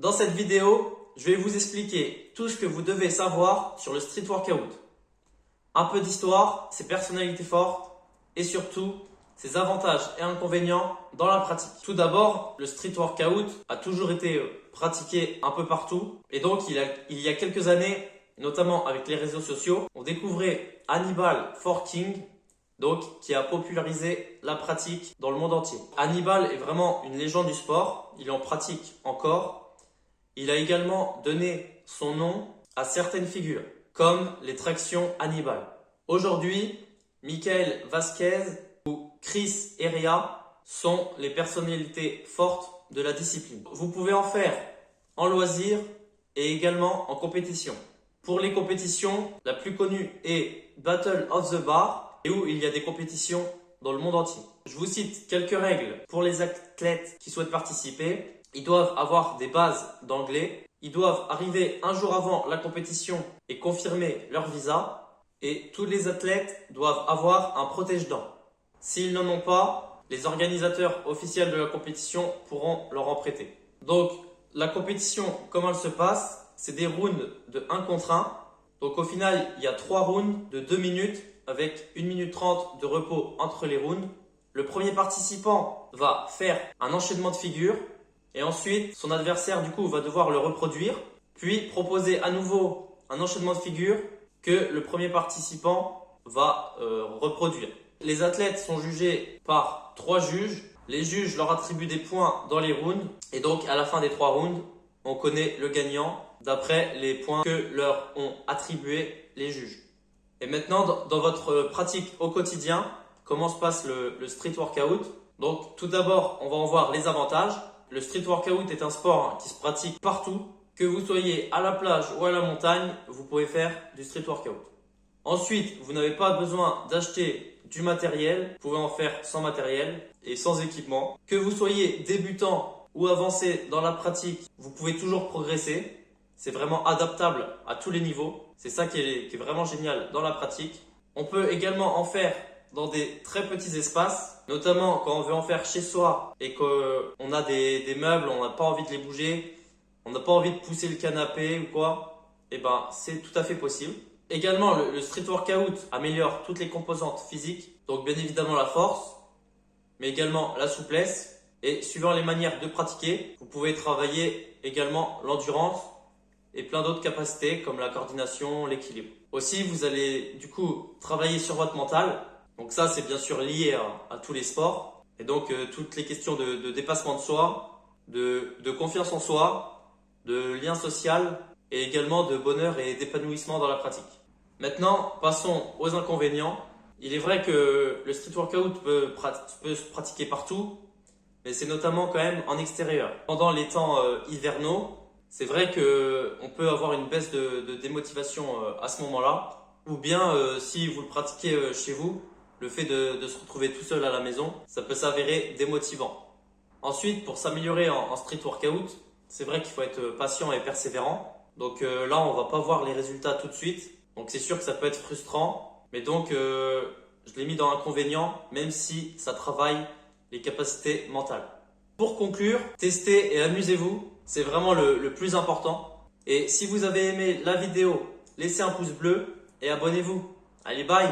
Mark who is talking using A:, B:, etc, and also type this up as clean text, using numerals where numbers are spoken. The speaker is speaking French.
A: Dans cette vidéo, je vais vous expliquer tout ce que vous devez savoir sur le street workout. Un peu d'histoire, ses personnalités fortes et surtout ses avantages et inconvénients dans la pratique. Tout d'abord, le street workout a toujours été pratiqué un peu partout et donc il y a quelques années, notamment avec les réseaux sociaux, on découvrait Hannibal Forking, donc qui a popularisé la pratique dans le monde entier. Hannibal est vraiment une légende du sport, il en pratique encore. Il a également donné son nom à certaines figures, comme les tractions Hannibal. Aujourd'hui, Michael Vasquez ou Chris Heria sont les personnalités fortes de la discipline. Vous pouvez en faire en loisir et également en compétition. Pour les compétitions, la plus connue est Battle of the Bar, et où il y a des compétitions dans le monde entier. Je vous cite quelques règles pour les athlètes qui souhaitent participer. Ils doivent avoir des bases d'anglais. Ils doivent arriver un jour avant la compétition et confirmer leur visa. Et tous les athlètes doivent avoir un protège-dents. S'ils n'en ont pas, les organisateurs officiels de la compétition pourront leur en prêter. Donc, la compétition, comment elle se passe? C'est des rounds de 1 contre 1. Donc, au final, il y a 3 rounds de 2 minutes avec 1 minute 30 de repos entre les rounds. Le premier participant va faire un enchaînement de figures. Et ensuite, son adversaire du coup va devoir le reproduire, puis proposer à nouveau un enchaînement de figures que le premier participant va reproduire. Les athlètes sont jugés par 3 juges. Les juges leur attribuent des points dans les rounds et donc à la fin des 3 rounds, on connaît le gagnant d'après les points que leur ont attribués les juges. Et maintenant, dans votre pratique au quotidien, comment se passe le street workout? Donc tout d'abord, on va en voir les avantages. Le street workout est un sport qui se pratique partout. Que vous soyez à la plage ou à la montagne, vous pouvez faire du street workout. Ensuite, vous n'avez pas besoin d'acheter du matériel. Vous pouvez en faire sans matériel et sans équipement. Que vous soyez débutant ou avancé dans la pratique, vous pouvez toujours progresser. C'est vraiment adaptable à tous les niveaux. C'est ça qui est vraiment génial dans la pratique. On peut également en faire dans des très petits espaces, notamment quand on veut en faire chez soi et qu'on a des meubles, on n'a pas envie de les bouger, on n'a pas envie de pousser le canapé ou quoi, et ben c'est tout à fait possible. Également, le street workout améliore toutes les composantes physiques, donc bien évidemment la force, mais également la souplesse. Et suivant les manières de pratiquer, vous pouvez travailler également l'endurance et plein d'autres capacités comme la coordination, l'équilibre. Aussi, vous allez du coup travailler sur votre mental. Donc ça, c'est bien sûr lié à tous les sports. Et donc, toutes les questions de dépassement de soi, de confiance en soi, de lien social et également de bonheur et d'épanouissement dans la pratique. Maintenant, passons aux inconvénients. Il est vrai que le street workout peut se pratiquer partout, mais c'est notamment quand même en extérieur. Pendant les temps hivernaux, c'est vrai qu'on peut avoir une baisse de démotivation à ce moment-là. Ou bien, si vous le pratiquez chez vous, le fait de se retrouver tout seul à la maison, ça peut s'avérer démotivant. Ensuite, pour s'améliorer en street workout, c'est vrai qu'il faut être patient et persévérant. Donc là, on va pas voir les résultats tout de suite. Donc c'est sûr que ça peut être frustrant. Mais donc, je l'ai mis dans l'inconvénient, même si ça travaille les capacités mentales. Pour conclure, testez et amusez-vous. C'est vraiment le plus important. Et si vous avez aimé la vidéo, laissez un pouce bleu et abonnez-vous. Allez, bye!